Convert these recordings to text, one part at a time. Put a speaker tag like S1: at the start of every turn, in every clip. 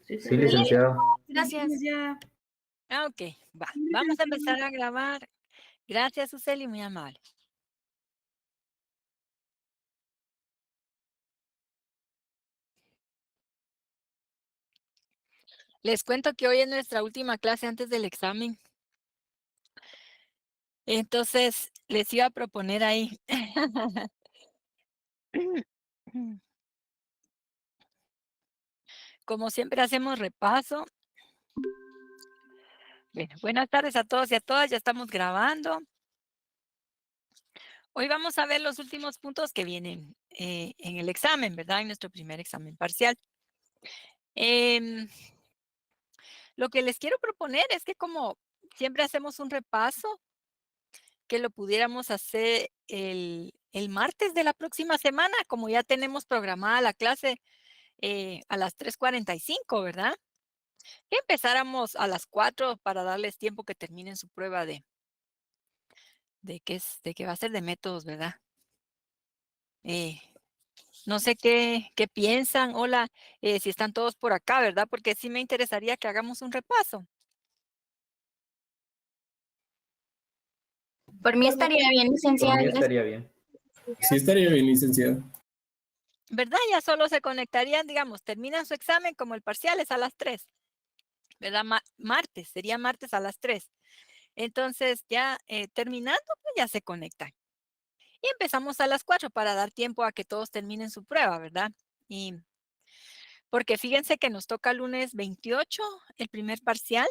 S1: Sí, licenciado.
S2: Gracias. Ok, va. Vamos a empezar a grabar. Gracias, Suseli, muy amable. Les cuento que hoy es nuestra última clase antes del examen. Entonces, les iba a proponer ahí. Como siempre hacemos repaso. Bueno, buenas tardes a todos y a todas. Ya estamos grabando. Hoy vamos a ver los últimos puntos que vienen en el examen, ¿verdad? En nuestro primer examen parcial. Lo que les quiero proponer es que como siempre hacemos un repaso, que lo pudiéramos hacer el martes de la próxima semana, como ya tenemos programada la clase a las 3:45, ¿verdad? Que empezáramos a las 4 para darles tiempo que terminen su prueba de que va a ser de métodos, ¿verdad? No sé qué piensan. Hola, si están todos por acá, ¿verdad? Porque sí me interesaría que hagamos un repaso.
S3: Por mí estaría bien, licenciada.
S1: Por mí estaría bien.
S4: Sí, estaría bien, licenciado.
S2: ¿Verdad? Ya solo se conectarían, digamos, terminan su examen como el parcial es a las 3, ¿verdad? Martes, sería martes a las 3. Entonces, ya terminando, pues ya se conectan. Y empezamos a las 4 para dar tiempo a que todos terminen su prueba, ¿verdad? Y porque fíjense que nos toca lunes 28, el primer parcial,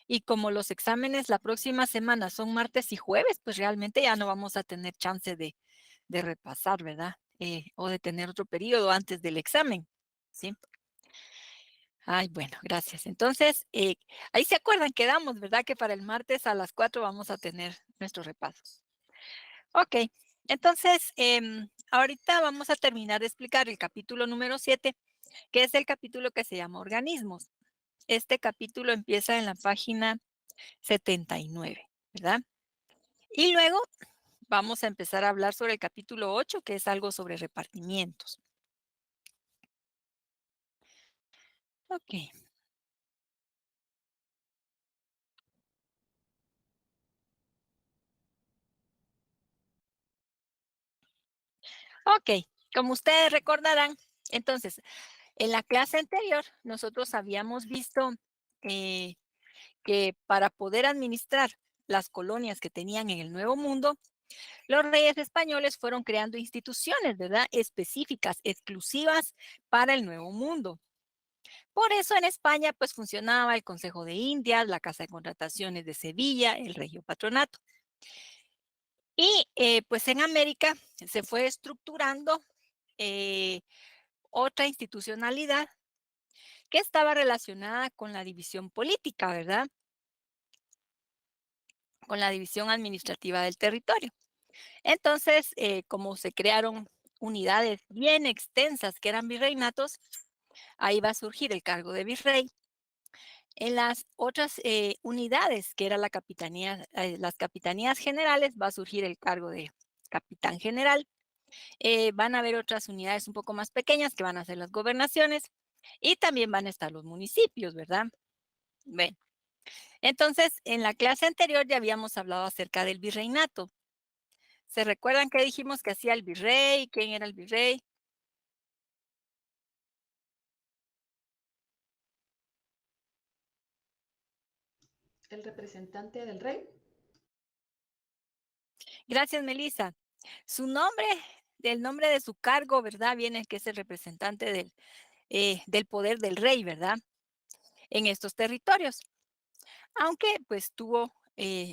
S2: y como los exámenes la próxima semana son martes y jueves, pues realmente ya no vamos a tener chance de repasar, ¿verdad? O de tener otro periodo antes del examen, ¿sí? Ay, bueno, gracias. Entonces, ahí se acuerdan, quedamos, ¿verdad? Que para el martes a las 4 vamos a tener nuestros repasos. Ok, entonces, ahorita vamos a terminar de explicar el capítulo número 7, que es el capítulo que se llama organismos. Este capítulo empieza en la página 79, ¿verdad? Y luego vamos a empezar a hablar sobre el capítulo 8, que es algo sobre repartimientos. Ok. Ok, como ustedes recordarán, entonces, en la clase anterior nosotros habíamos visto que para poder administrar las colonias que tenían en el Nuevo Mundo, los reyes españoles fueron creando instituciones, ¿verdad? Específicas, exclusivas para el Nuevo Mundo. Por eso en España pues funcionaba el Consejo de Indias, la Casa de Contrataciones de Sevilla, el Regio Patronato. Y pues en América se fue estructurando otra institucionalidad que estaba relacionada con la división política, ¿verdad? Con la división administrativa del territorio. Entonces, como se crearon unidades bien extensas que eran virreinatos, ahí va a surgir el cargo de virrey. En las otras unidades, que era la capitanía, las capitanías generales, va a surgir el cargo de capitán general. Van a haber otras unidades un poco más pequeñas que van a ser las gobernaciones y también van a estar los municipios, ¿verdad? Bueno, entonces en la clase anterior ya habíamos hablado acerca del virreinato. ¿Se recuerdan qué dijimos que hacía el virrey? ¿Quién era el virrey?
S5: El representante del rey.
S2: Gracias, Melissa. Su nombre, del nombre de su cargo, ¿verdad? Viene que es el representante del poder del rey, ¿verdad? En estos territorios. Aunque pues tuvo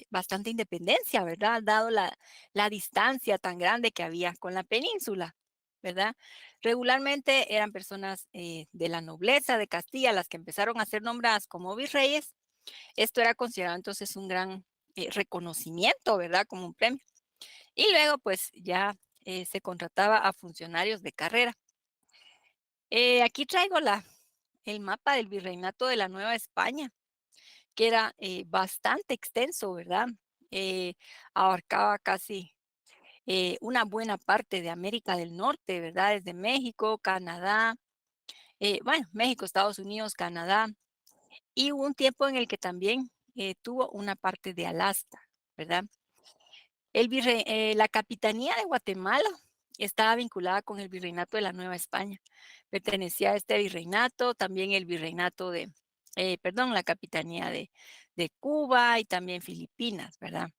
S2: bastante independencia, ¿verdad? Dado la distancia tan grande que había con la península, ¿verdad? Regularmente eran personas de la nobleza de Castilla las que empezaron a ser nombradas como virreyes. Esto era considerado entonces un gran reconocimiento, ¿verdad? Como un premio. Y luego pues ya se contrataba a funcionarios de carrera. Aquí traigo el mapa del virreinato de la Nueva España, que era bastante extenso, ¿verdad? Abarcaba casi una buena parte de América del Norte, ¿verdad? Desde México, Canadá, bueno, México, Estados Unidos, Canadá, y hubo un tiempo en el que también tuvo una parte de Alaska, ¿verdad? La capitanía de Guatemala estaba vinculada con el virreinato de la Nueva España. Pertenecía a este virreinato, también el virreinato perdón, la capitanía de Cuba y también Filipinas, ¿verdad?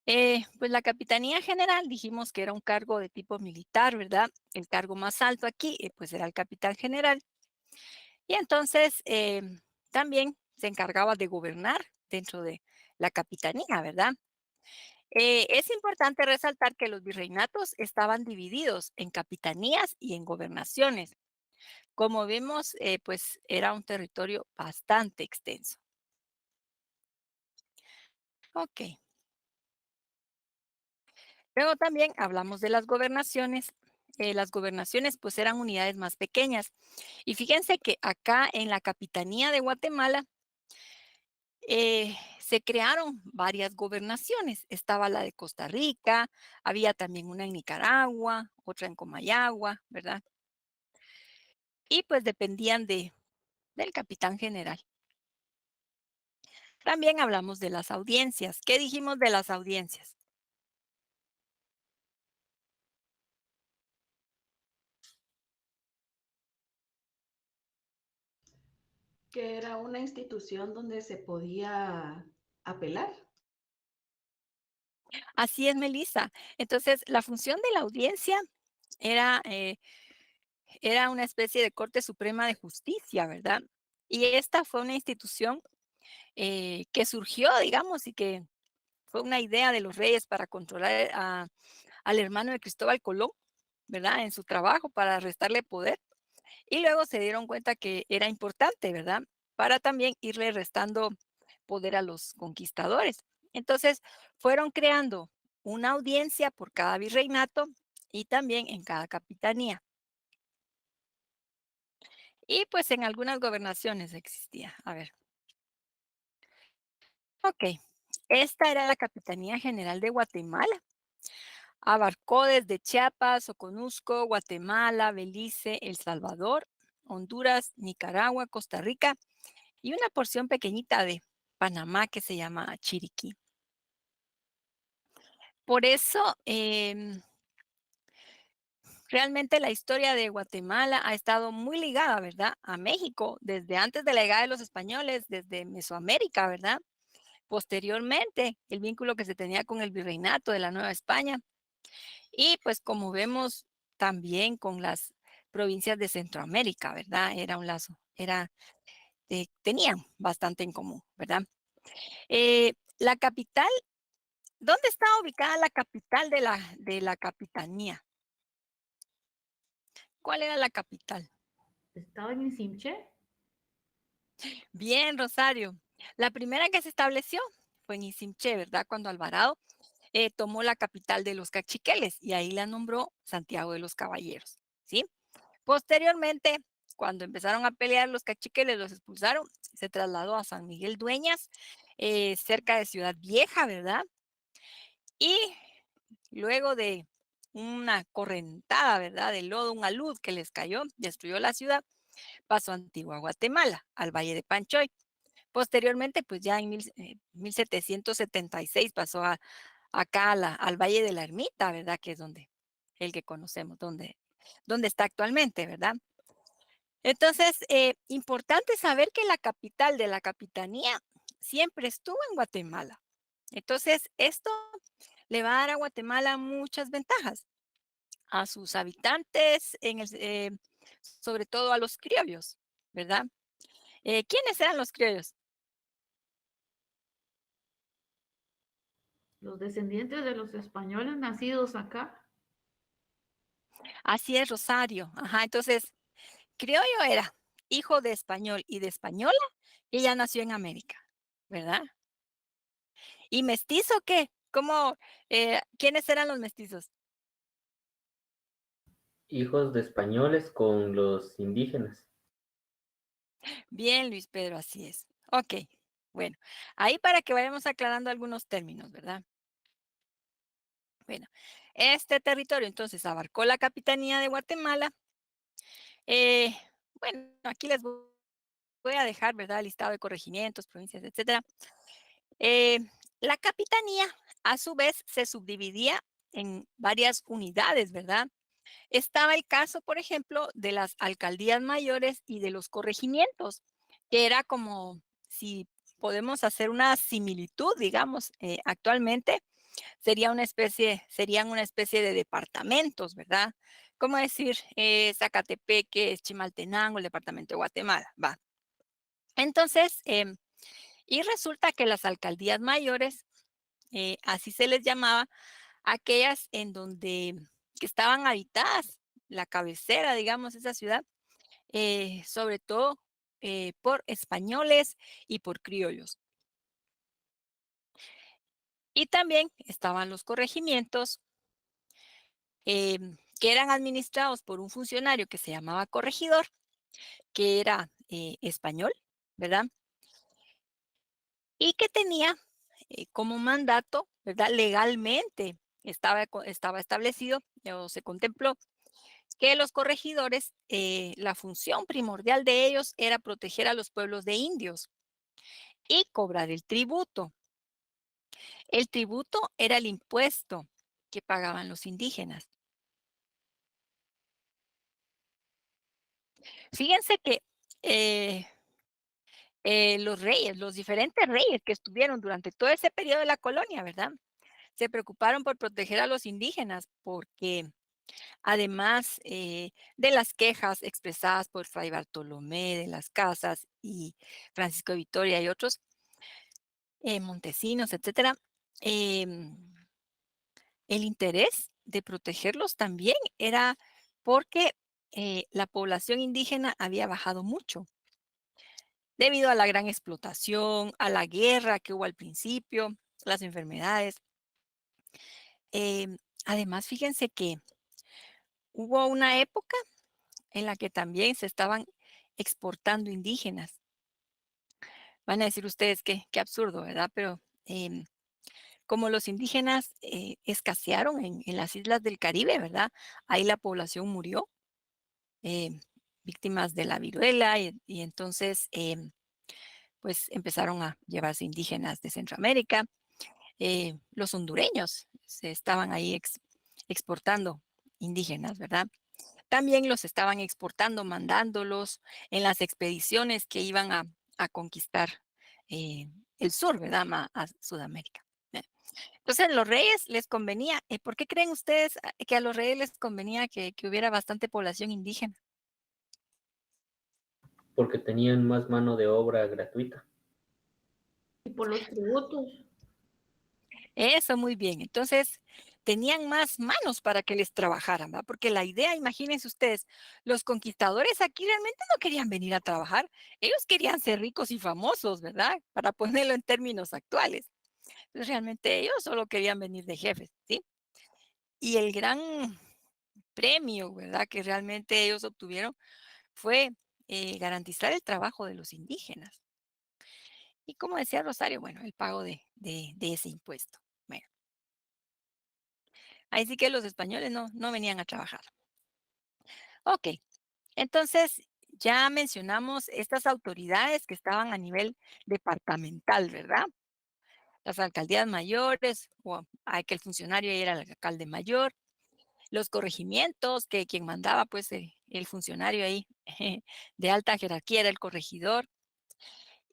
S2: Pues la capitanía general dijimos que era un cargo de tipo militar, ¿verdad? El cargo más alto aquí, pues era el capitán general. Y entonces también se encargaba de gobernar dentro de la capitanía, ¿verdad? Es importante resaltar que los virreinatos estaban divididos en capitanías y en gobernaciones. Como vimos, pues era un territorio bastante extenso. Ok. Luego también hablamos de las gobernaciones. Las gobernaciones pues eran unidades más pequeñas. Y fíjense que acá en la capitanía de Guatemala se crearon varias gobernaciones. Estaba la de Costa Rica, había también una en Nicaragua, otra en Comayagua, ¿verdad? Y pues dependían del capitán general. También hablamos de las audiencias. ¿Qué dijimos de las audiencias?
S5: Que era una institución donde se podía apelar.
S2: Así es, Melissa. Entonces, la función de la audiencia era, era una especie de Corte Suprema de Justicia, ¿verdad? Y esta fue una institución que surgió, digamos, y que fue una idea de los reyes para controlar al hermano de Cristóbal Colón, ¿verdad? En su trabajo para restarle poder. Y luego se dieron cuenta que era importante, ¿verdad? Para también irle restando poder a los conquistadores. Entonces, fueron creando una audiencia por cada virreinato y también en cada capitanía. Y pues en algunas gobernaciones existía. A ver. Ok. Esta era la Capitanía General de Guatemala. Abarcó desde Chiapas, Soconusco, Guatemala, Belice, El Salvador, Honduras, Nicaragua, Costa Rica y una porción pequeñita de Panamá que se llama Chiriquí. Por eso, realmente la historia de Guatemala ha estado muy ligada, ¿verdad? A México, desde antes de la llegada de los españoles, desde Mesoamérica, ¿verdad? Posteriormente, el vínculo que se tenía con el virreinato de la Nueva España. Y pues como vemos también con las provincias de Centroamérica, ¿verdad? Era un lazo, tenían bastante en común, ¿verdad? La capital, ¿dónde está ubicada la capital de la capitanía? ¿Cuál era la capital?
S1: ¿Estaba en Simché?
S2: Bien, Rosario. La primera que se estableció fue en Izimché, ¿verdad? Cuando Alvarado tomó la capital de los cachiqueles y ahí la nombró Santiago de los Caballeros, ¿sí? Posteriormente, cuando empezaron a pelear los cachiqueles, los expulsaron, se trasladó a San Miguel Dueñas, cerca de Ciudad Vieja, ¿verdad? Y luego de una correntada, ¿verdad? De lodo, un alud que les cayó, destruyó la ciudad, pasó a Antigua Guatemala, al Valle de Panchoy. Posteriormente, pues ya en 1776 pasó acá al Valle de la Ermita, ¿verdad? Que es el que conocemos, donde está actualmente, ¿verdad? Entonces, importante saber que la capital de la capitanía siempre estuvo en Guatemala. Entonces, esto le va a dar a Guatemala muchas ventajas a sus habitantes, sobre todo a los criollos, ¿verdad? ¿Quiénes eran los criollos?
S1: Los descendientes de los españoles nacidos acá.
S2: Así es, Rosario. Ajá, entonces, criollo era hijo de español y de española, y ella nació en América, ¿verdad? ¿Y mestizo qué? ¿Quiénes eran los mestizos?
S6: Hijos de españoles con los indígenas.
S2: Bien, Luis Pedro, así es. Ok, bueno, ahí para que vayamos aclarando algunos términos, ¿verdad? Bueno, este territorio entonces abarcó la capitanía de Guatemala Eh, bueno, aquí les voy a dejar, ¿verdad? El listado de corregimientos, provincias, etcétera. Eh, la capitanía, a su vez, se subdividía en varias unidades, ¿verdad? Estaba el caso, por ejemplo, de las alcaldías mayores y de los corregimientos, que era como si podemos hacer una similitud, digamos, actualmente, serían una especie de departamentos, ¿verdad? Como decir, Zacatepeque, Chimaltenango, el departamento de Guatemala, va. Entonces, y resulta que las alcaldías mayores, así se les llamaba, aquellas en donde que estaban habitadas, la cabecera, digamos, esa ciudad, sobre todo por españoles y por criollos. Y también estaban los corregimientos que eran administrados por un funcionario que se llamaba corregidor, que era español, ¿verdad? Y que tenía como mandato, ¿verdad? Legalmente estaba establecido o se contempló que los corregidores, la función primordial de ellos era proteger a los pueblos de indios y cobrar el tributo. El tributo era el impuesto que pagaban los indígenas. Fíjense que eh, los reyes, los diferentes reyes que estuvieron durante todo ese periodo de la colonia, ¿verdad? Se preocuparon por proteger a los indígenas porque además de las quejas expresadas por Fray Bartolomé de las Casas y Francisco de Vitoria y otros, Montesinos, etcétera, em, el interés de protegerlos también era porque la población indígena había bajado mucho debido a la gran explotación, a la guerra que hubo al principio, las enfermedades. Además, fíjense que hubo una época en la que también se estaban exportando indígenas. Van a decir ustedes qué absurdo, ¿verdad? Pero como los indígenas escasearon en las islas del Caribe, ¿verdad? Ahí la población murió, eh, víctimas de la viruela, y entonces pues empezaron a llevarse indígenas de Centroamérica. Los hondureños se estaban ahí exportando indígenas, ¿verdad? También los estaban exportando, mandándolos en las expediciones que iban a conquistar eh, el sur, ¿verdad? A Sudamérica. Entonces, los reyes les convenía. ¿Por qué creen ustedes que a los reyes les convenía que hubiera bastante población indígena?
S6: porque tenían más mano de obra gratuita.
S1: Y por los tributos.
S2: Eso, muy bien. Entonces, tenían más manos para que les trabajaran, ¿verdad? Porque la idea, imagínense ustedes, los conquistadores aquí realmente no querían venir a trabajar. Ellos querían ser ricos y famosos, ¿verdad? Para ponerlo en términos actuales. Entonces, realmente ellos solo querían venir de jefes, ¿sí? Y el gran premio, ¿verdad? Que realmente ellos obtuvieron fue garantizar el trabajo de los indígenas. Y como decía Rosario, bueno, el pago de ese impuesto. Bueno, ahí sí que los españoles no venían a trabajar. Ok, entonces ya mencionamos estas autoridades que estaban a nivel departamental, ¿verdad? Las alcaldías mayores, o que el funcionario era el alcalde mayor, los corregimientos, que quien mandaba, pues el funcionario ahí de alta jerarquía era el corregidor.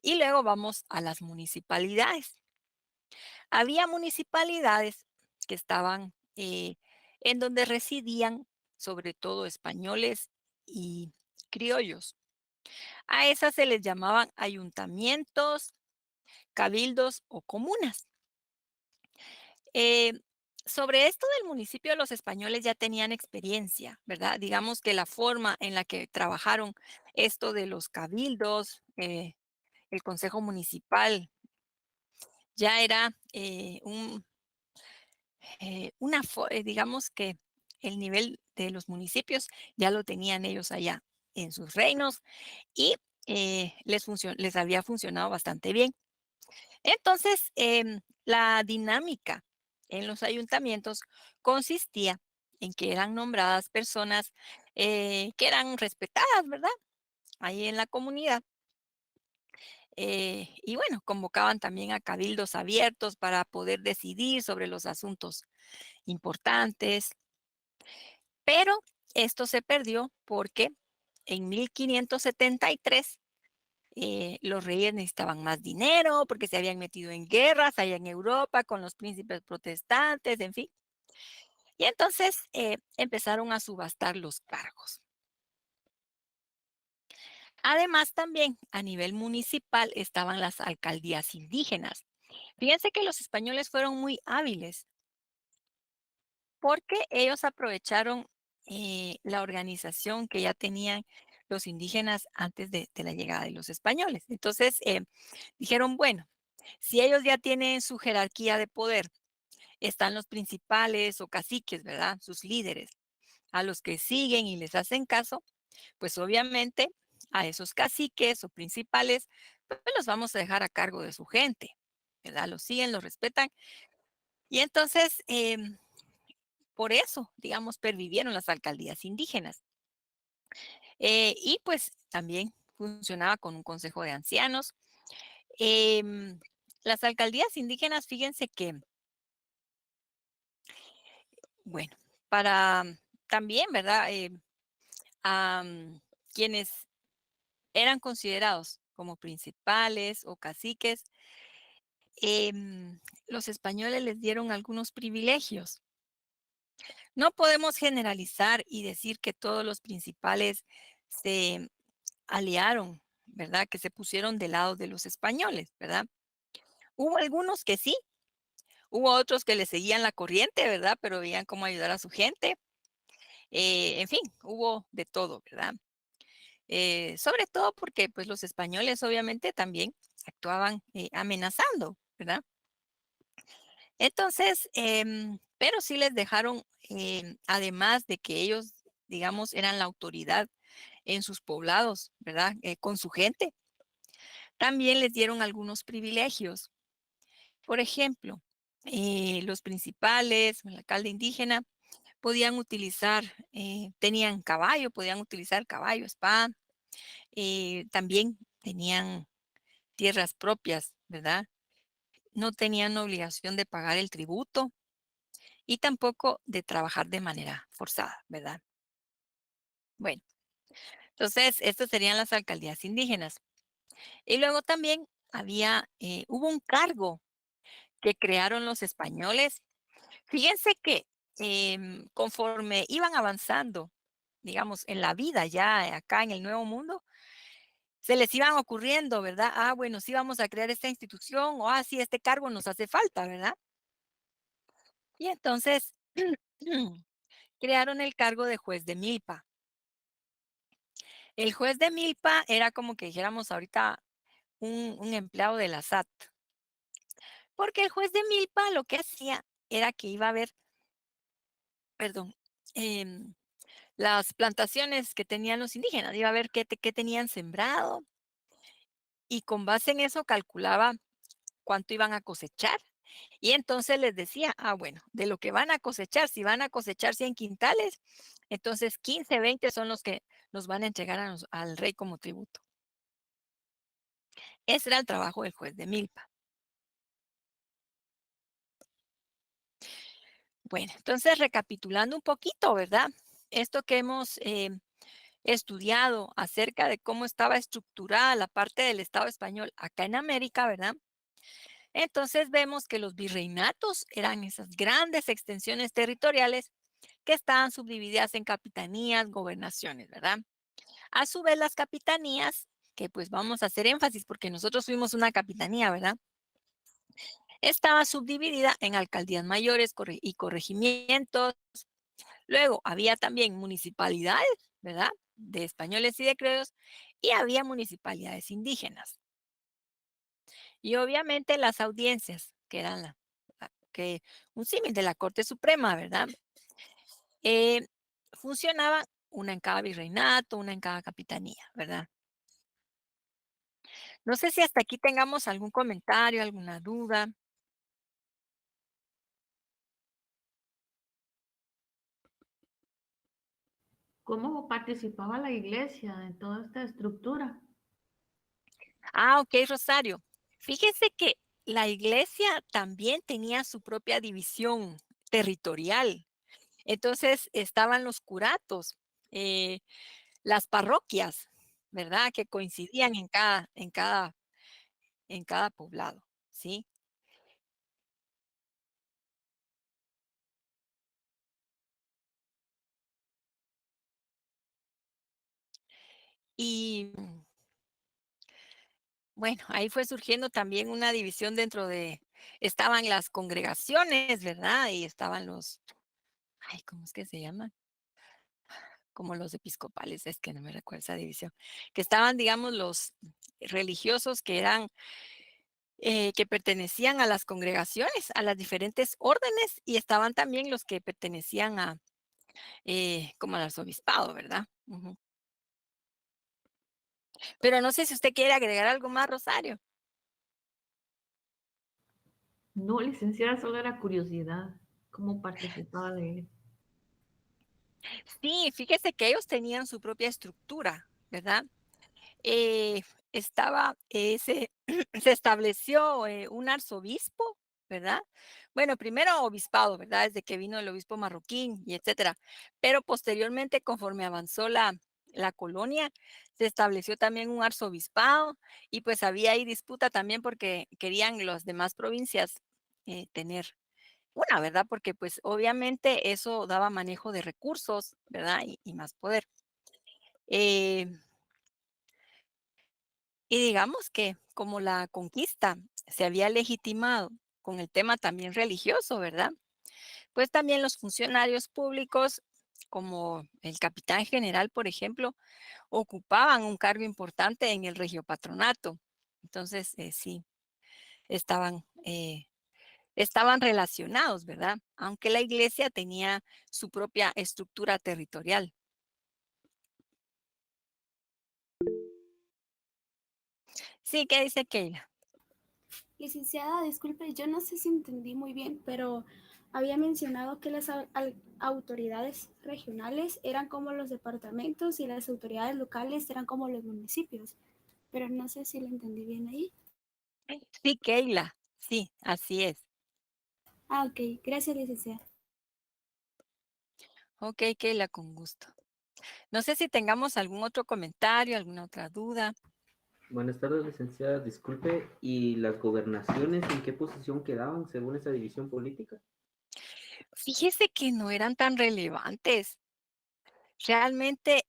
S2: Y luego vamos a las municipalidades. Había municipalidades que estaban en donde residían sobre todo españoles y criollos. A esas se les llamaban ayuntamientos, cabildos o comunas. Eh, Sobre esto del municipio, los españoles ya tenían experiencia, ¿verdad? Digamos que la forma en la que trabajaron esto de los cabildos, el consejo municipal, ya era digamos que el nivel de los municipios ya lo tenían ellos allá en sus reinos y les había funcionado bastante bien. Entonces, la dinámica en los ayuntamientos consistía en que eran nombradas personas que eran respetadas, ¿verdad? Ahí en la comunidad. Y bueno, convocaban también a cabildos abiertos para poder decidir sobre los asuntos importantes. Pero esto se perdió porque en 1573 los reyes necesitaban más dinero porque se habían metido en guerras allá en Europa con los príncipes protestantes, en fin. Y entonces empezaron a subastar los cargos. Además, también a nivel municipal estaban las alcaldías indígenas. Fíjense que los españoles fueron muy hábiles porque ellos aprovecharon la organización que ya tenían los indígenas antes de la llegada de los españoles. Entonces, dijeron, bueno, si ellos ya tienen su jerarquía de poder, están los principales o caciques, ¿verdad? Sus líderes, a los que siguen y les hacen caso, pues obviamente a esos caciques o principales, pues los vamos a dejar a cargo de su gente, ¿verdad? Los siguen, los respetan. Y entonces, por eso, digamos, pervivieron las alcaldías indígenas. Y pues también funcionaba con un consejo de ancianos. Em, las alcaldías indígenas, fíjense que, bueno, para también, ¿verdad? Quienes eran considerados como principales o caciques, los españoles les dieron algunos privilegios. No podemos generalizar y decir que todos los principales se aliaron, ¿verdad? Que se pusieron del lado de los españoles, ¿verdad? Hubo algunos que sí, hubo otros que le seguían la corriente, ¿verdad? Pero veían cómo ayudar a su gente. En fin, hubo de todo, ¿verdad? Sobre todo porque pues los españoles obviamente también actuaban amenazando, ¿verdad? Entonces, pero sí les dejaron, además de que ellos, digamos, eran la autoridad en sus poblados, ¿verdad? Con su gente, también les dieron algunos privilegios. Por ejemplo, los principales, el alcalde indígena, podían utilizar, tenían caballo, podían utilizar caballo, espada, también tenían tierras propias, ¿verdad? No tenían obligación de pagar el tributo y tampoco de trabajar de manera forzada, ¿verdad? Bueno, entonces estas serían las alcaldías indígenas. Y luego también hubo un cargo que crearon los españoles. Fíjense que conforme iban avanzando, digamos, en la vida ya acá en el Nuevo Mundo, se les iban ocurriendo, ¿verdad? Ah, bueno, sí vamos a crear esta institución o sí, este cargo nos hace falta, ¿verdad? Y entonces crearon el cargo de juez de milpa. El juez de milpa era como que dijéramos ahorita un empleado de la SAT, porque el juez de milpa lo que hacía era que iba a ver, perdón, em, las plantaciones que tenían los indígenas, iba a ver qué tenían sembrado y con base en eso calculaba cuánto iban a cosechar. Y entonces les decía, bueno, de lo que van a cosechar, si van a cosechar 100 quintales, entonces 15, 20 son los que nos van a entregar al rey como tributo. Ese era el trabajo del juez de milpa. Bueno, entonces recapitulando un poquito, ¿verdad? Esto que hemos estudiado acerca de cómo estaba estructurada la parte del Estado español acá en América, ¿verdad? Entonces vemos que los virreinatos eran esas grandes extensiones territoriales que estaban subdivididas en capitanías, gobernaciones, ¿verdad? A su vez las capitanías, que pues vamos a hacer énfasis porque nosotros fuimos una capitanía, ¿verdad? Estaba subdividida en alcaldías mayores y corregimientos. Luego había también municipalidades, ¿verdad? De españoles y de criollos, y había municipalidades indígenas. Y obviamente las audiencias, que eran un símil de la Corte Suprema, ¿verdad? Funcionaban una en cada virreinato, una en cada capitanía, ¿verdad? No sé si hasta aquí tengamos algún comentario, alguna duda.
S1: ¿Cómo participaba la iglesia en toda esta estructura?
S2: Ah, ok, Rosario. Fíjese que la iglesia también tenía su propia división territorial. Entonces estaban los curatos, eh, las parroquias, ¿verdad? Que coincidían en cada poblado, ¿sí? Y bueno, ahí fue surgiendo también una división estaban las congregaciones, ¿verdad? Y estaban ay, ¿cómo es que se llaman? Como los episcopales, es que no me recuerdo esa división, que estaban, digamos, los religiosos que pertenecían a las congregaciones, a las diferentes órdenes, y estaban también los que pertenecían como al arzobispado, ¿verdad? Ujú. Pero no sé si usted quiere agregar algo más, Rosario.
S1: No, licenciada, solo era curiosidad. ¿Cómo participaba la iglesia?
S2: Sí, fíjese que ellos tenían su propia estructura, ¿verdad? eh, se estableció un arzobispo, ¿verdad? Bueno, primero obispado, ¿verdad? Desde que vino el obispo marroquín y etcétera. Pero posteriormente, conforme avanzó la colonia, se estableció también un arzobispado y pues había ahí disputa también porque querían las demás provincias tener una, ¿verdad? Porque pues obviamente eso daba manejo de recursos, ¿verdad? Y más poder. Eh, Y digamos que como la conquista se había legitimado con el tema también religioso, ¿verdad? Pues también los funcionarios públicos, como el capitán general, por ejemplo, ocupaban un cargo importante en el regiopatronato. Entonces, sí, estaban, eh, estaban relacionados, ¿verdad? Aunque la iglesia tenía su propia estructura territorial. Sí, ¿qué dice Keila?
S3: Licenciada, disculpe, yo no sé si entendí muy bien, pero había mencionado que las autoridades regionales eran como los departamentos y las autoridades locales eran como los municipios, pero no sé si lo entendí bien ahí.
S2: Sí, Keila. Sí, así es.
S3: Ah, ok, gracias, licenciada.
S2: Ok, Keila, con gusto. No sé si tengamos algún otro comentario, alguna otra duda.
S6: Buenas tardes, licenciada. Disculpe, ¿y las gobernaciones en qué posición quedaban según esa división política?
S2: Fíjese que no eran tan relevantes. Realmente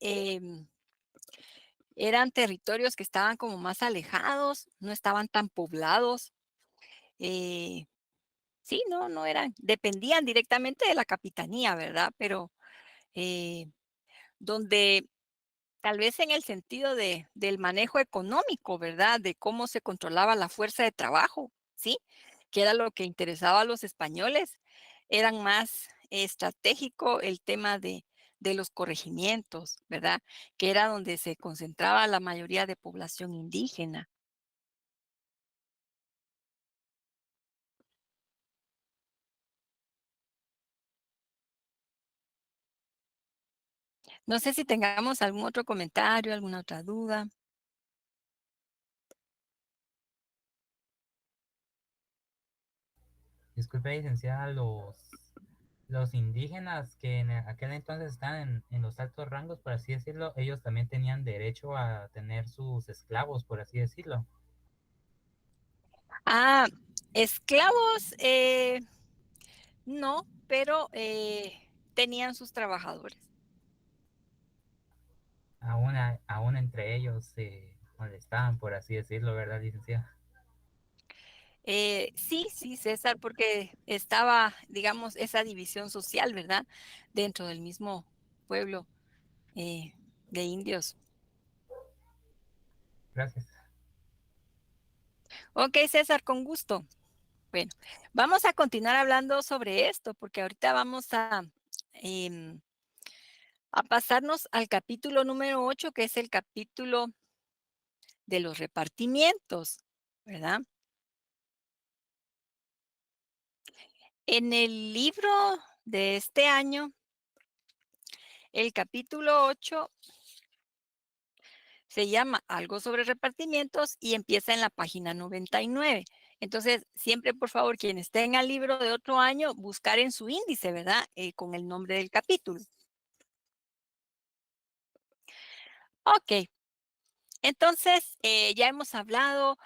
S2: eran territorios que estaban como más alejados, no estaban tan poblados. eh, sí, no eran, dependían directamente de la capitanía, ¿verdad? Pero eh, donde tal vez en el sentido del manejo económico, ¿verdad? De cómo se controlaba la fuerza de trabajo, ¿sí? Que era lo que interesaba a los españoles. Eran más estratégico el tema de los corregimientos, ¿verdad? Que era donde se concentraba la mayoría de población indígena. No sé si tengamos algún otro comentario, alguna otra duda.
S7: Disculpe, licenciada, los indígenas que en aquel entonces estaban en los altos rangos, por así decirlo, ellos también tenían derecho a tener sus esclavos, por así decirlo.
S2: Ah, esclavos, no, pero tenían sus trabajadores.
S7: Aún entre ellos se molestaban, por así decirlo, ¿verdad, licenciada?
S2: Sí, sí, César, porque estaba, digamos, esa división social, ¿verdad? Dentro del mismo pueblo eh, de indios.
S7: Gracias.
S2: Ok, César, con gusto. Bueno, vamos a continuar hablando sobre esto, porque ahorita vamos em, a pasarnos al capítulo número 8, que es el capítulo de los repartimientos, ¿verdad? En el libro de este año El capítulo 8 se llama Algo sobre repartimientos y empieza en la página 99. Entonces, siempre, por favor, quienes tengan el libro de otro año, buscar en su índice, ¿verdad? Con el nombre del capítulo. Ok. Entonces, ya hemos hablado,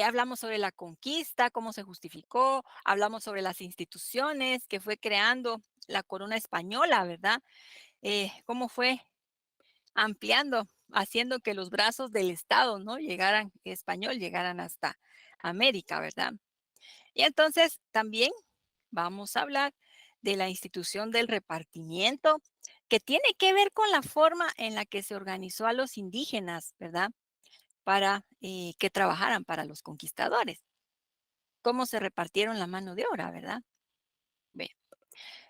S2: hablamos sobre la conquista, cómo se justificó, hablamos sobre las instituciones que fue creando la corona española, ¿verdad? Cómo fue ampliando, haciendo que los brazos del Estado, ¿no? Llegaran, español, llegaran hasta América, ¿verdad? Y entonces también vamos a hablar de la institución del repartimiento, que tiene que ver con la forma en la que se organizó a los indígenas, ¿verdad? Para que trabajaran para los conquistadores. Cómo se repartieron la mano de obra, ¿verdad? Bien.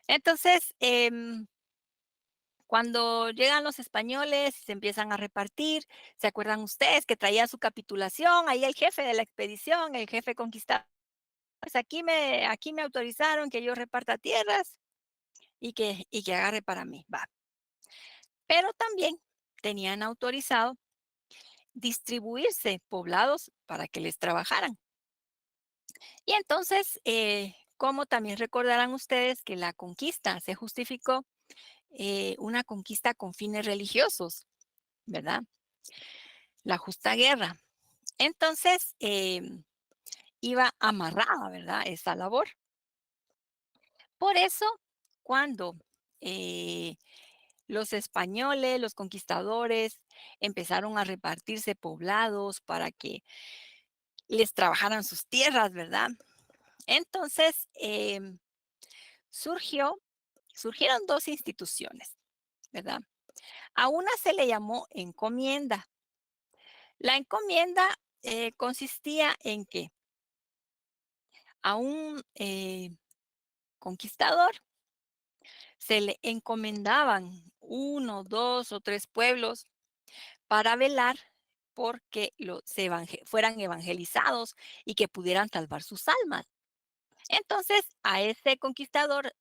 S2: Entonces, cuando llegan los españoles, se empiezan a repartir. ¿Se acuerdan ustedes que traía su capitulación? Ahí el jefe de la expedición, el jefe conquistador. Pues aquí me autorizaron que yo reparta tierras y que agarre para mí. Va. Pero también tenían autorizado distribuirse poblados para que les trabajaran. Y entonces, como también recordarán ustedes que la conquista se justificó una conquista con fines religiosos, ¿verdad? La justa guerra. Entonces, iba amarrada, ¿verdad? Esa labor. Por eso, cuando los españoles, los conquistadores, empezaron a repartirse poblados para que les trabajaran sus tierras, ¿verdad? Entonces, surgieron dos instituciones, ¿verdad? A una se le llamó encomienda. La encomienda consistía en que a un conquistador se le encomendaban 1, 2 o 3 pueblos para velar porque fueran evangelizados y que pudieran salvar sus almas. Entonces, a ese conquistador,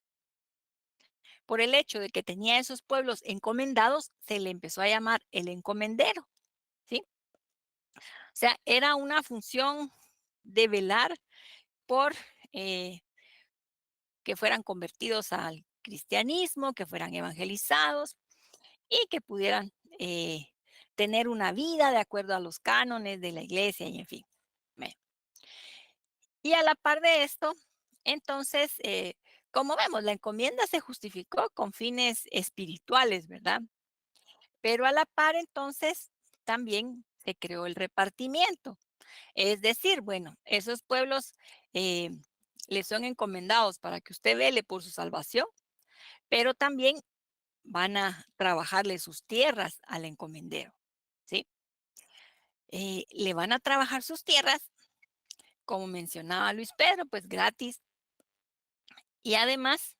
S2: por el hecho de que tenía esos pueblos encomendados, se le empezó a llamar el encomendero, ¿sí? O sea, era una función de velar por que fueran convertidos al cristianismo, que fueran evangelizados y que pudieran tener una vida de acuerdo a los cánones de la iglesia y en fin. Y a la par de esto, entonces, como vemos, la encomienda se justificó con fines espirituales, ¿verdad? Pero a la par, entonces, también se creó el repartimiento. Es decir, bueno, esos pueblos les son encomendados para que usted vele por su salvación, pero también van a trabajarle sus tierras al encomendero, ¿sí? Le van a trabajar sus tierras, como mencionaba Luis Pedro, pues gratis, y además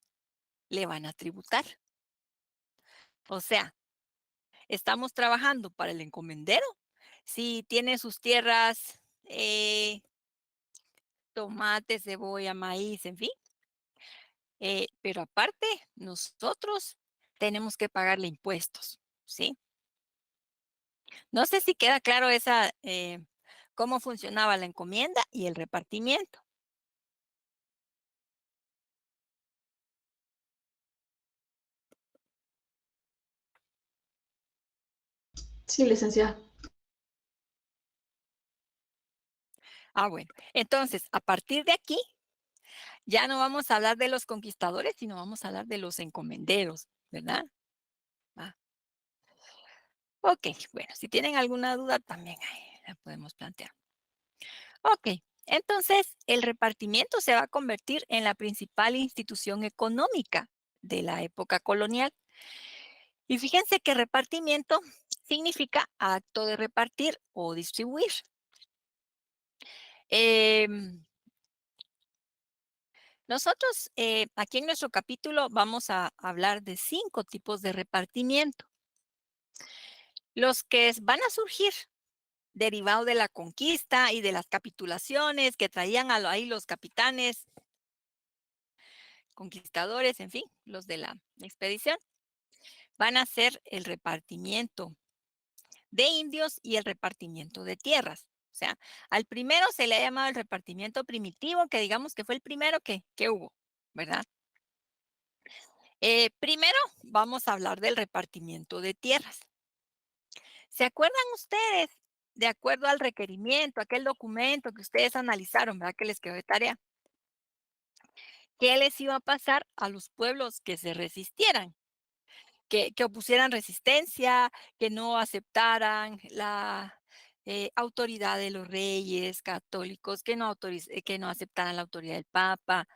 S2: le van a tributar. O sea, estamos trabajando para el encomendero. Si tiene sus tierras, tomate, cebolla, maíz, en fin. Pero aparte, nosotros tenemos que pagarle impuestos, ¿sí? No sé si queda claro cómo funcionaba la encomienda y el repartimiento.
S5: Sí, licenciada.
S2: Ah, bueno. Entonces, a partir de aquí, ya no vamos a hablar de los conquistadores, sino vamos a hablar de los encomenderos, ¿verdad? Ah. Ok, bueno, si tienen alguna duda también ahí la podemos plantear. Ok, entonces el repartimiento se va a convertir en la principal institución económica de la época colonial. Y fíjense que repartimiento significa acto de repartir o distribuir. Nosotros aquí en nuestro capítulo vamos a hablar de 5 tipos de repartimiento. Los que van a surgir derivado de la conquista y de las capitulaciones que traían ahí los capitanes, conquistadores, en fin, los de la expedición. van a ser el repartimiento de indios y el repartimiento de tierras. O sea, al primero se le ha llamado el repartimiento primitivo, que digamos que fue el primero que hubo, ¿verdad? Primero vamos a hablar del repartimiento de tierras. ¿Se acuerdan ustedes, de acuerdo al requerimiento, aquel documento que ustedes analizaron, ¿verdad? Que les quedó de tarea? ¿Qué les iba a pasar a los pueblos que se resistieran? Que opusieran resistencia, que no aceptaran la autoridad de los reyes católicos, que no aceptaran la autoridad del Papa.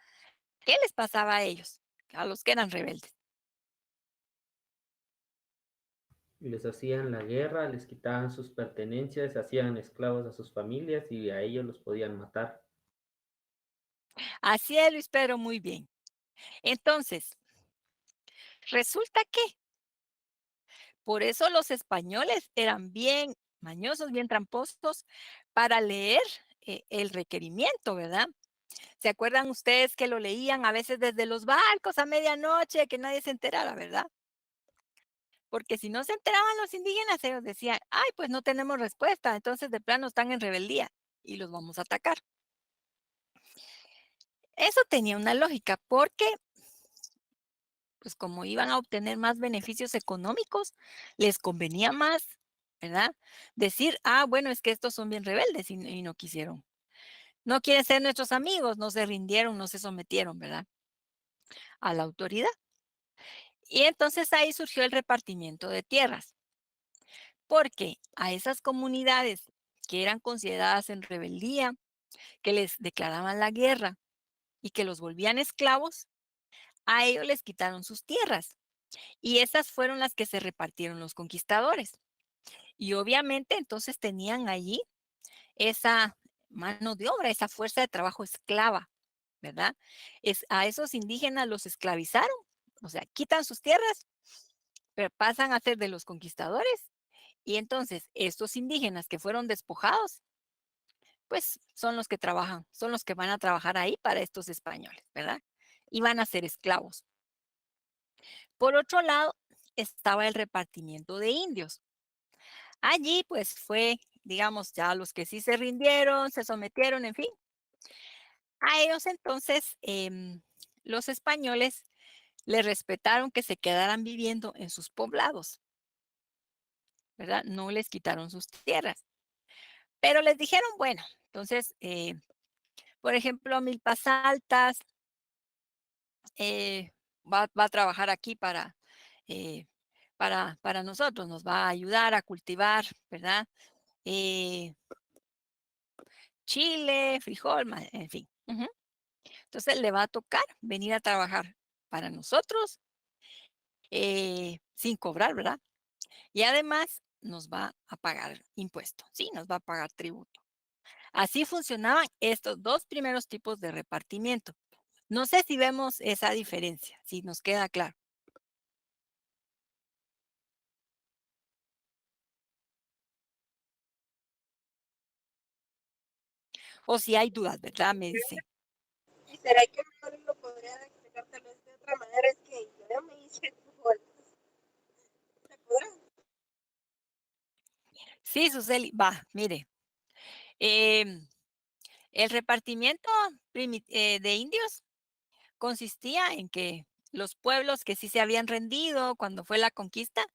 S2: ¿Qué les pasaba a ellos, a los que eran rebeldes?
S6: Les hacían la guerra, les quitaban sus pertenencias, hacían esclavos a sus familias y a ellos los podían matar.
S2: Así es, Luis Pedro, muy bien. Entonces, resulta que por eso los españoles eran bien mañosos, bien tramposos para leer el requerimiento, ¿verdad? ¿Se acuerdan ustedes que lo leían a veces desde los barcos a medianoche, que nadie se enterara, verdad? Porque si no se enteraban los indígenas, ellos decían, ay, pues no tenemos respuesta, entonces de plano están en rebeldía y los vamos a atacar. Eso tenía una lógica, porque pues como iban a obtener más beneficios económicos, les convenía más, ¿verdad? Decir, ah, bueno, es que estos son bien rebeldes y no quisieron. No quieren ser nuestros amigos, no se rindieron, no se sometieron, ¿verdad? A la autoridad. Y entonces ahí surgió el repartimiento de tierras, porque a esas comunidades que eran consideradas en rebeldía, que les declaraban la guerra y que los volvían esclavos, a ellos les quitaron sus tierras. Y esas fueron las que se repartieron los conquistadores. Y obviamente entonces tenían allí esa mano de obra, esa fuerza de trabajo esclava, ¿verdad? A esos indígenas los esclavizaron, o sea, quitan sus tierras, pero pasan a ser de los conquistadores. Y entonces estos indígenas que fueron despojados, pues son los que trabajan, son los que van a trabajar ahí para estos españoles, ¿verdad? Y van a ser esclavos. Por otro lado, estaba el repartimiento de indios. Allí pues fue, digamos, ya los que sí se rindieron, se sometieron, en fin. A ellos entonces los españoles les respetaron que se quedaran viviendo en sus poblados, ¿verdad? No les quitaron sus tierras. Pero les dijeron, bueno, entonces, por ejemplo, Milpas Altas va a trabajar aquí eh, para nosotros, nos va a ayudar a cultivar, ¿verdad? Eh, chile, frijol, en fin. Entonces le va a tocar venir a trabajar para nosotros sin cobrar, ¿verdad? Y además nos va a pagar impuestos, sí, nos va a pagar tributo. Así funcionaban estos dos primeros tipos de repartimiento. No sé si vemos esa diferencia, si nos queda claro. O si hay dudas, ¿verdad? Me dice.
S8: ¿Y será que mejor lo podría explicar tal vez de otra manera? Es que yo ya me hice frijoles. ¿Se podrá?
S2: Sí, Suseli, va, mire. El repartimiento de indios consistía en que los pueblos que sí se habían rendido cuando fue la conquista,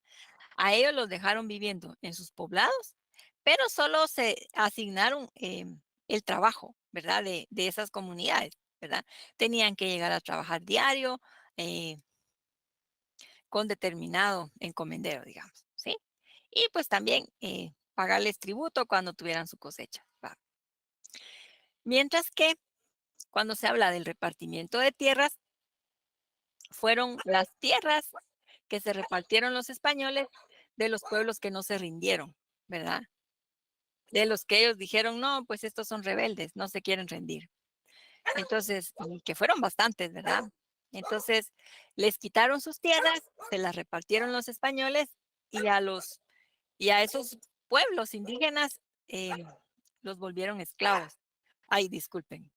S2: a ellos los dejaron viviendo en sus poblados, pero solo se asignaron el trabajo, ¿verdad? De esas comunidades, ¿verdad? Tenían que llegar a trabajar diario eh, con determinado encomendero, digamos, ¿sí? Y pues también pagarles tributo cuando tuvieran su cosecha, ¿va? Mientras que cuando se habla del repartimiento de tierras, fueron las tierras que se repartieron los españoles de los pueblos que no se rindieron, ¿verdad? De los que ellos dijeron, no, pues estos son rebeldes, no se quieren rendir. Entonces, y que fueron bastantes, ¿verdad? Entonces, les quitaron sus tierras, se las repartieron los españoles y y a esos pueblos indígenas los volvieron esclavos. Ay, disculpen.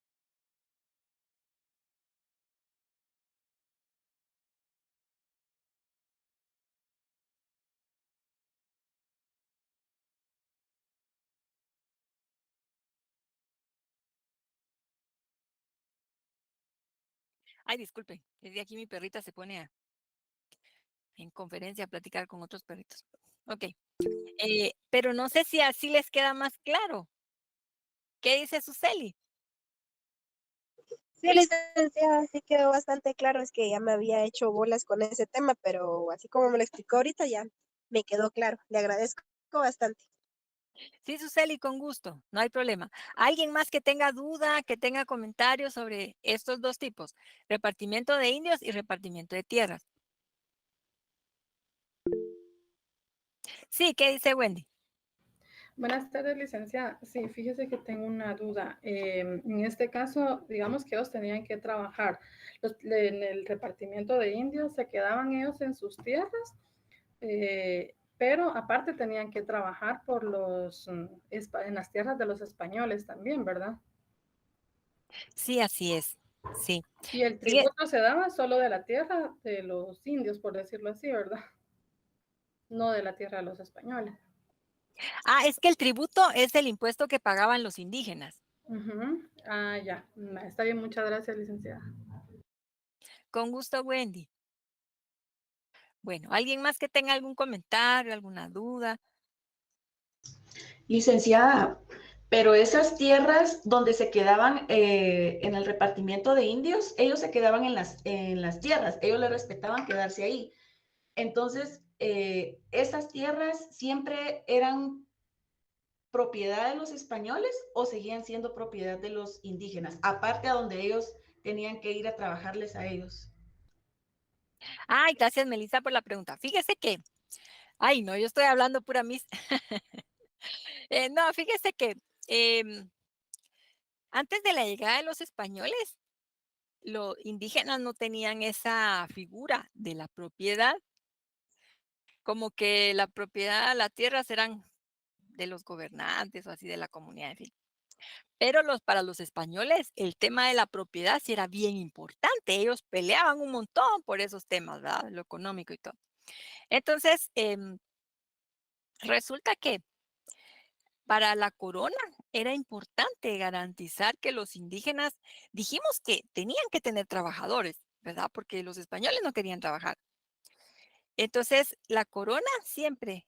S2: Ay, disculpen, desde aquí mi perrita se pone en conferencia a platicar con otros perritos. Ok, pero no sé si así les queda más claro. ¿Qué dice Suseli?
S8: Sí, licenciada, sí quedó bastante claro, es que ya me había hecho bolas con ese tema, pero así como me lo explicó ahorita ya me quedó claro. Le agradezco bastante.
S2: Sí, Suseli, con gusto, no hay problema. ¿Alguien más que tenga duda, que tenga comentarios sobre estos dos tipos? Repartimiento de indios y repartimiento de tierras. Sí, ¿qué dice Wendy?
S9: Buenas tardes, licenciada. Sí, fíjese que tengo una duda. En este caso, digamos que ellos tenían que trabajar en el repartimiento de indios, se quedaban ellos en sus tierras, pero aparte tenían que trabajar por en las tierras de los españoles también, ¿verdad?
S2: Sí, así es. Sí.
S9: Y el tributo se daba solo de la tierra de los indios, por decirlo así, ¿verdad? No de la tierra de los españoles.
S2: Ah, es que el tributo es el impuesto que pagaban los indígenas.
S9: Ah, ya. Está bien, muchas gracias, licenciada.
S2: Con gusto, Wendy. Bueno, ¿alguien más que tenga algún comentario, alguna duda?
S5: Licenciada, pero esas tierras donde se quedaban en el repartimiento de indios, ellos se quedaban en las tierras, ellos le respetaban quedarse ahí. Entonces, ¿esas tierras siempre eran propiedad de los españoles o seguían siendo propiedad de los indígenas? Aparte a donde ellos tenían que ir a trabajarles a ellos.
S2: Ay, gracias, Melissa, por la pregunta. Fíjese que, ay, no, yo estoy hablando pura mis. No, fíjese que antes de la llegada de los españoles, los indígenas no tenían esa figura de la propiedad, como que la propiedad, las tierras eran de los gobernantes o así de la comunidad, en fin. Pero para los españoles el tema de la propiedad sí era bien importante. Ellos peleaban un montón por esos temas, ¿verdad? Lo económico y todo. Entonces, resulta que para la corona era importante garantizar que los indígenas, dijimos que tenían que tener trabajadores, ¿verdad? Porque los españoles no querían trabajar. Entonces, la corona siempre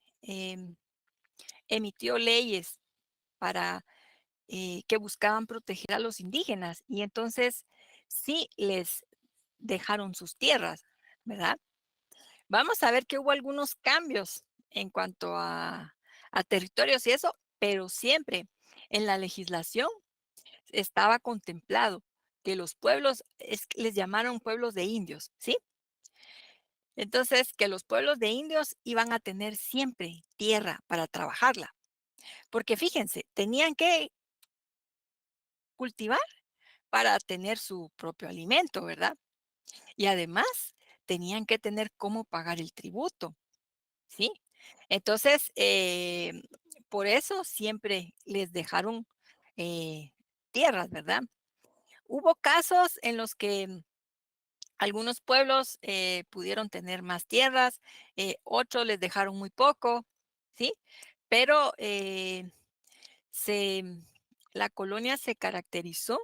S2: emitió leyes para que buscaban proteger a los indígenas y entonces sí les dejaron sus tierras, ¿verdad? Vamos a ver que hubo algunos cambios en cuanto a territorios y eso, pero siempre en la legislación estaba contemplado que los pueblos, les llamaron pueblos de indios, ¿sí? Entonces, que los pueblos de indios iban a tener siempre tierra para trabajarla, porque fíjense, tenían que cultivar para tener su propio alimento, ¿verdad? Y además tenían que tener cómo pagar el tributo, ¿sí? Entonces, por eso siempre les dejaron tierras, ¿verdad? Hubo casos en los que algunos pueblos pudieron tener más tierras, otros les dejaron muy poco, ¿sí? Pero se, la colonia se caracterizó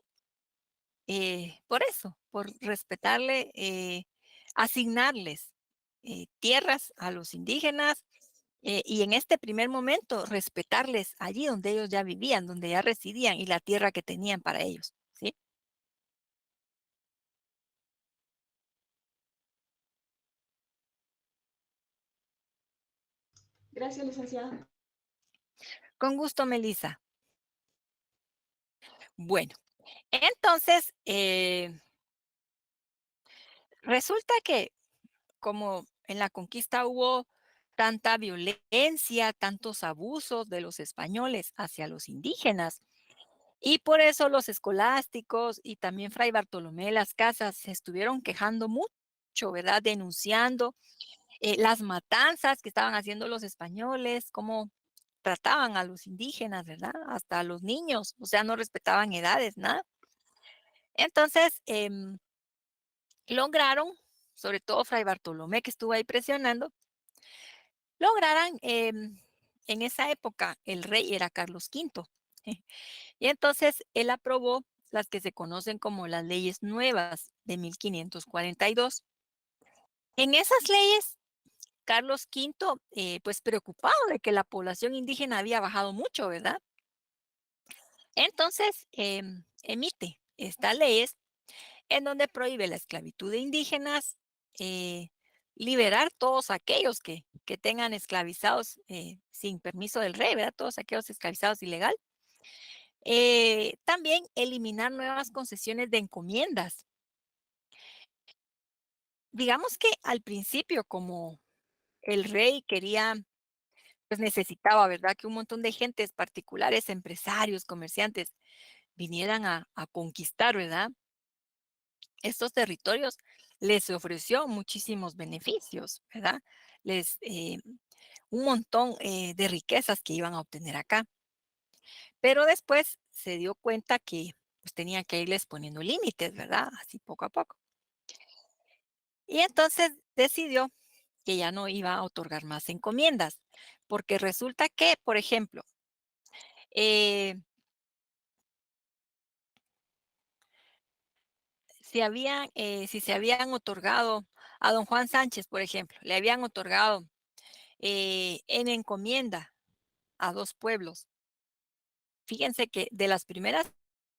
S2: por eso, por respetarle, asignarles tierras a los indígenas y en este primer momento respetarles allí donde ellos ya vivían, donde ya residían y la tierra que tenían para ellos, ¿sí?
S5: Gracias, licenciada.
S2: Con gusto, Melissa. Bueno, entonces, resulta que como en la conquista hubo tanta violencia, tantos abusos de los españoles hacia los indígenas, y por eso los escolásticos y también Fray Bartolomé de las Casas se estuvieron quejando mucho, ¿verdad? Denunciando las matanzas que estaban haciendo los españoles, cómo trataban a los indígenas, ¿verdad? Hasta a los niños, o sea, no respetaban edades, nada. Entonces, lograron, sobre todo Fray Bartolomé, que estuvo ahí presionando, lograran, en esa época el rey era Carlos V. Y entonces él aprobó las que se conocen como las leyes nuevas de 1542. En esas leyes, Carlos V, pues preocupado de que la población indígena había bajado mucho, ¿verdad? Entonces, emite estas leyes en donde prohíbe la esclavitud de indígenas, liberar todos aquellos que tengan esclavizados sin permiso del rey, ¿verdad? Todos aquellos esclavizados ilegal. También eliminar nuevas concesiones de encomiendas. Digamos que al principio, como el rey quería, pues necesitaba, ¿verdad? Que un montón de gentes particulares, empresarios, comerciantes, vinieran a conquistar, ¿verdad? Estos territorios, les ofreció muchísimos beneficios, ¿verdad? Un montón de riquezas que iban a obtener acá. Pero después se dio cuenta que pues, tenía que irles poniendo límites, ¿verdad? Así poco a poco. Y entonces decidió que ya no iba a otorgar más encomiendas, porque resulta que, por ejemplo, eh, si se habían otorgado a don Juan Sánchez, por ejemplo, le habían otorgado en encomienda a 2 pueblos. Fíjense que de las primeras que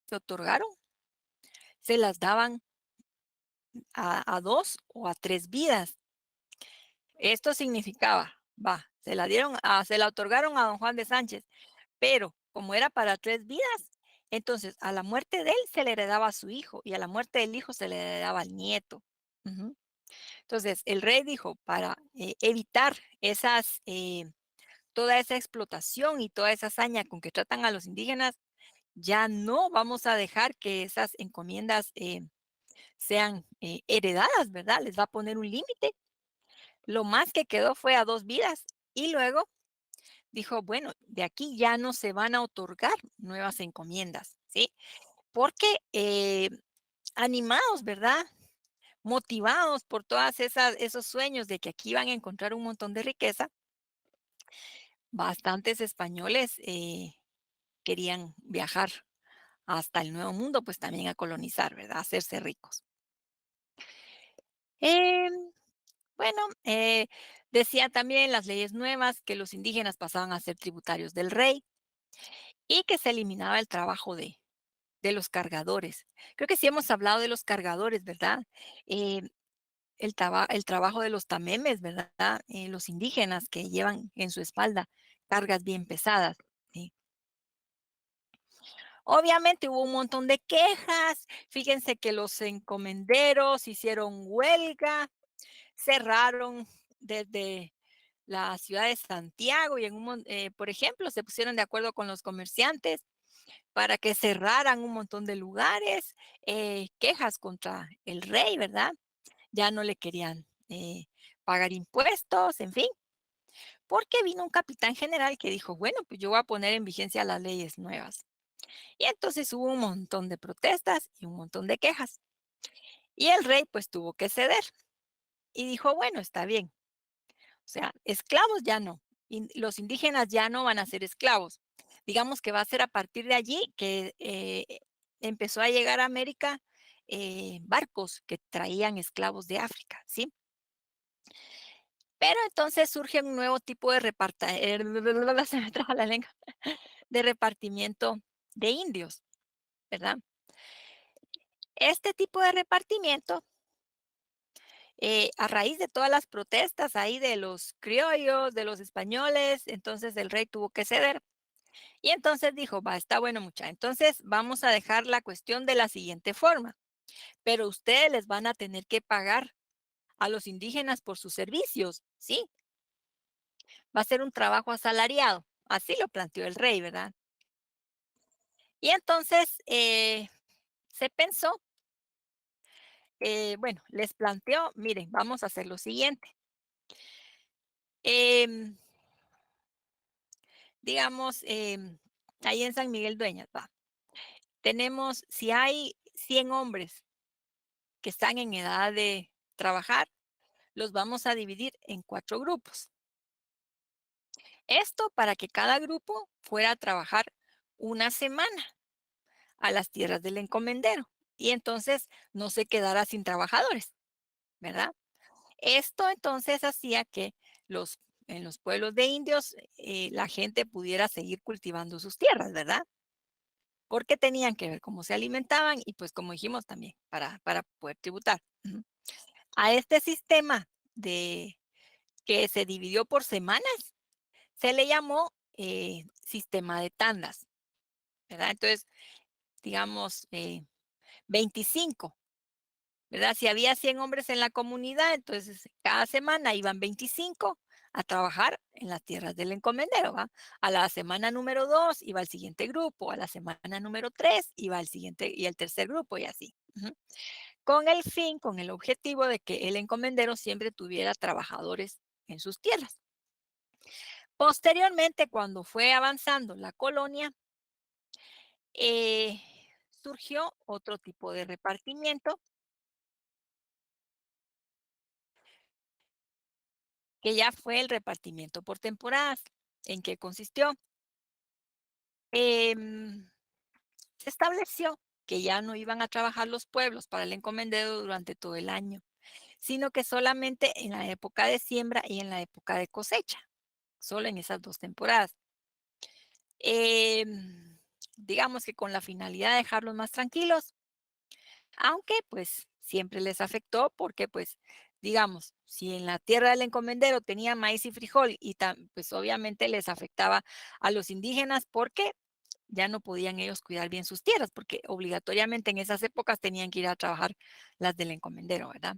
S2: se otorgaron, se las daban a 2 o a 3 vidas. Esto significaba, se la otorgaron a don Juan de Sánchez, pero como era para 3 vidas, entonces a la muerte de él se le heredaba a su hijo y a la muerte del hijo se le heredaba al nieto. Ujú. Entonces el rey dijo, para evitar toda esa explotación y toda esa hazaña con que tratan a los indígenas, ya no vamos a dejar que esas encomiendas sean heredadas, ¿verdad? Les va a poner un límite. Lo más que quedó fue a 2 vidas y luego dijo, bueno, de aquí ya no se van a otorgar nuevas encomiendas, ¿sí? Porque animados, ¿verdad? Motivados por todas esos sueños de que aquí iban a encontrar un montón de riqueza, bastantes españoles querían viajar hasta el Nuevo Mundo, pues también a colonizar, ¿verdad? A hacerse ricos. Em, bueno, decía también las leyes nuevas que los indígenas pasaban a ser tributarios del rey y que se eliminaba el trabajo de los cargadores. Creo que sí hemos hablado de los cargadores, ¿verdad? Eh, el trabajo de los tamemes, ¿verdad? Los indígenas que llevan en su espalda cargas bien pesadas. ¿Sí? Obviamente hubo un montón de quejas. Fíjense que los encomenderos hicieron huelga, cerraron desde la ciudad de Santiago y por ejemplo, se pusieron de acuerdo con los comerciantes para que cerraran un montón de lugares, quejas contra el rey, ¿verdad? Ya no le querían pagar impuestos, en fin, porque vino un capitán general que dijo, bueno, pues yo voy a poner en vigencia las leyes nuevas. Y entonces hubo un montón de protestas y un montón de quejas. Y el rey pues tuvo que ceder y dijo, bueno, está bien. O sea, esclavos ya no. Los indígenas ya no van a ser esclavos. Digamos que va a ser a partir de allí que empezó a llegar a América barcos que traían esclavos de África, ¿sí? Pero entonces surge un nuevo tipo de se me traba la lengua, de repartimiento de indios, ¿verdad? Este tipo de repartimiento, a raíz de todas las protestas ahí de los criollos, de los españoles, entonces el rey tuvo que ceder. Y entonces dijo, va, está bueno mucha. Entonces vamos a dejar la cuestión de la siguiente forma, pero ustedes les van a tener que pagar a los indígenas por sus servicios, ¿sí? Va a ser un trabajo asalariado. Así lo planteó el rey, ¿verdad? Y entonces se pensó, bueno, les planteó, miren, vamos a hacer lo siguiente. Em, digamos, ahí en San Miguel Dueñas, va. Tenemos, si hay 100 hombres que están en edad de trabajar, los vamos a dividir en 4 grupos. Esto para que cada grupo fuera a trabajar una semana. a las tierras del encomendero y entonces no se quedara sin trabajadores, ¿verdad? Esto entonces hacía que en los pueblos de indios la gente pudiera seguir cultivando sus tierras, ¿verdad? Porque tenían que ver cómo se alimentaban y pues como dijimos también para poder tributar. Ujú. A este sistema de que se dividió por semanas se le llamó sistema de tandas, ¿verdad? Entonces, digamos, 25, ¿verdad? Si había 100 hombres en la comunidad, entonces cada semana iban 25 a trabajar en las tierras del encomendero, ¿va? A la semana número 2 iba el siguiente grupo, a la semana número 3 iba el siguiente y el tercer grupo y así. Ujú. Con el objetivo de que el encomendero siempre tuviera trabajadores en sus tierras. Posteriormente, cuando fue avanzando la colonia, eh, surgió otro tipo de repartimiento que ya fue el repartimiento por temporadas. ¿En qué consistió? Se estableció que ya no iban a trabajar los pueblos para el encomendero durante todo el año, sino que solamente en la época de siembra y en la época de cosecha, solo en esas 2 temporadas. Digamos que con la finalidad de dejarlos más tranquilos, aunque pues siempre les afectó porque pues digamos, si en la tierra del encomendero tenía maíz y frijol y pues obviamente les afectaba a los indígenas porque ya no podían ellos cuidar bien sus tierras porque obligatoriamente en esas épocas tenían que ir a trabajar las del encomendero, ¿verdad?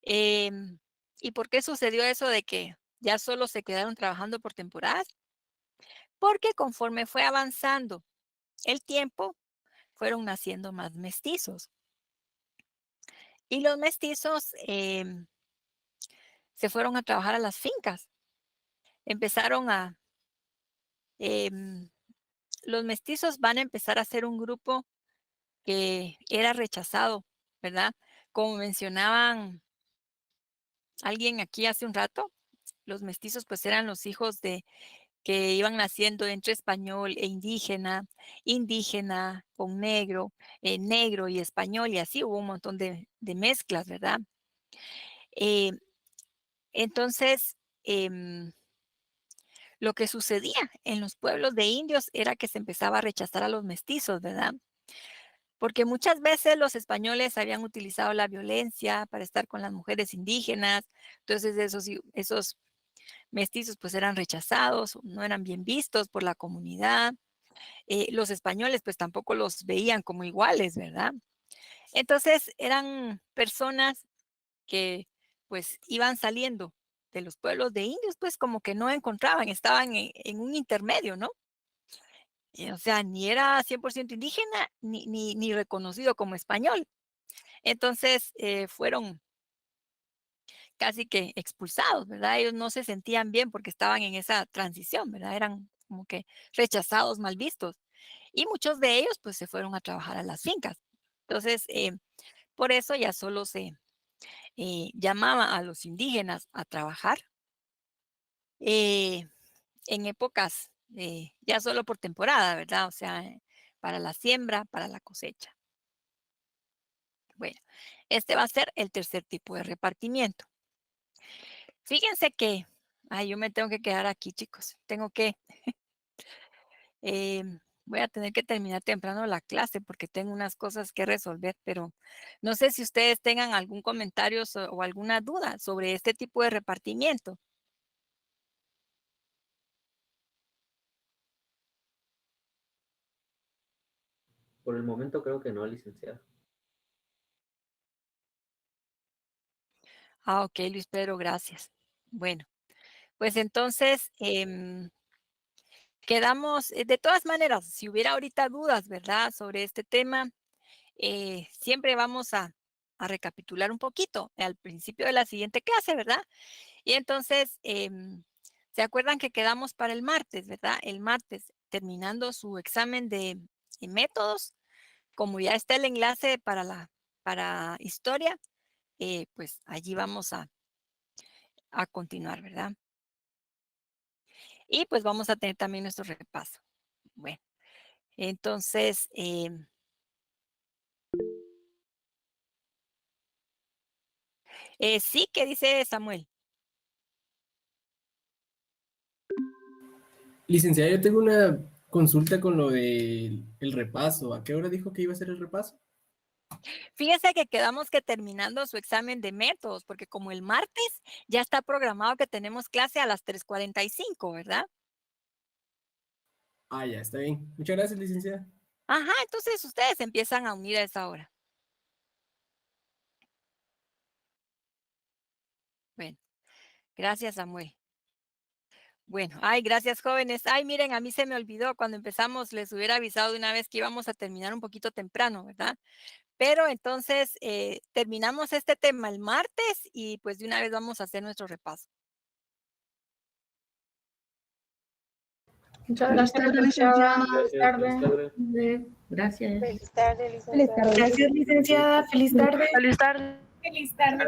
S2: ¿Y por qué sucedió eso de que ya solo se quedaron trabajando por temporadas? Porque conforme fue avanzando el tiempo, fueron naciendo más mestizos. Y los mestizos se fueron a trabajar a las fincas. Empezaron em, los mestizos van a empezar a ser un grupo que era rechazado, ¿verdad? Como mencionaban alguien aquí hace un rato, los mestizos pues eran los hijos de que iban naciendo entre español e indígena, indígena con negro, negro y español, y así hubo un montón de mezclas, ¿verdad? Eh, entonces, lo que sucedía en los pueblos de indios era que se empezaba a rechazar a los mestizos, ¿verdad? Porque muchas veces los españoles habían utilizado la violencia para estar con las mujeres indígenas, entonces esos mestizos pues eran rechazados, no eran bien vistos por la comunidad. Los españoles pues tampoco los veían como iguales, ¿verdad? Entonces eran personas que pues iban saliendo de los pueblos de indios, pues como que no encontraban, estaban en un intermedio, ¿no? O sea, ni era 100% indígena ni reconocido como español. Entonces fueron casi que expulsados, ¿verdad? Ellos no se sentían bien porque estaban en esa transición, ¿verdad? Eran como que rechazados, mal vistos. Y muchos de ellos pues se fueron a trabajar a las fincas. Entonces, por eso ya solo se llamaba a los indígenas a trabajar eh, en épocas ya solo por temporada, ¿verdad? O sea, para la siembra, para la cosecha. Bueno, este va a ser el tercer tipo de repartimiento. Fíjense que, ay, yo me tengo que quedar aquí, chicos. Tengo que, voy a tener que terminar temprano la clase porque tengo unas cosas que resolver, pero no sé si ustedes tengan algún comentario o alguna duda sobre este tipo de repartimiento.
S6: Por el momento creo que no, licenciado.
S2: Ah, ok, Luis Pedro, gracias. Bueno, pues entonces quedamos, de todas maneras, si hubiera ahorita dudas, ¿verdad? Sobre este tema, siempre vamos a recapitular un poquito al principio de la siguiente clase, ¿verdad? Y entonces, ¿se acuerdan que quedamos para el martes, verdad? El martes, terminando su examen de métodos, como ya está el enlace para historia, pues allí vamos a continuar, ¿verdad? Y pues vamos a tener también nuestro repaso. Bueno, Entonces, sí, ¿qué dice Samuel?
S4: Licenciada, yo tengo una consulta con lo del el repaso. ¿A qué hora dijo que iba a ser el repaso?
S2: Fíjense que quedamos que terminando su examen de métodos, porque como el martes ya está programado que tenemos clase a las 3:45, ¿verdad?
S4: Ah, ya, está bien. Muchas gracias, licenciada.
S2: Ajá, entonces ustedes empiezan a unir a esa hora. Bueno, gracias, Samuel. Bueno, ay, gracias, jóvenes. Ay, miren, a mí se me olvidó cuando empezamos, les hubiera avisado de una vez que íbamos a terminar un poquito temprano, ¿verdad? Pero entonces terminamos este tema el martes y pues de una vez vamos a hacer nuestro repaso.
S9: Muchas
S5: Buenas
S9: gracias,
S5: tardes,
S9: licenciada.
S5: licenciada.
S9: Buenas
S6: Gracias,
S9: tardes.
S6: buenas tardes.
S1: Gracias.
S8: Feliz tarde, licenciada.
S10: Gracias, licenciada. Feliz tarde.
S5: Feliz tarde.
S10: Feliz tarde.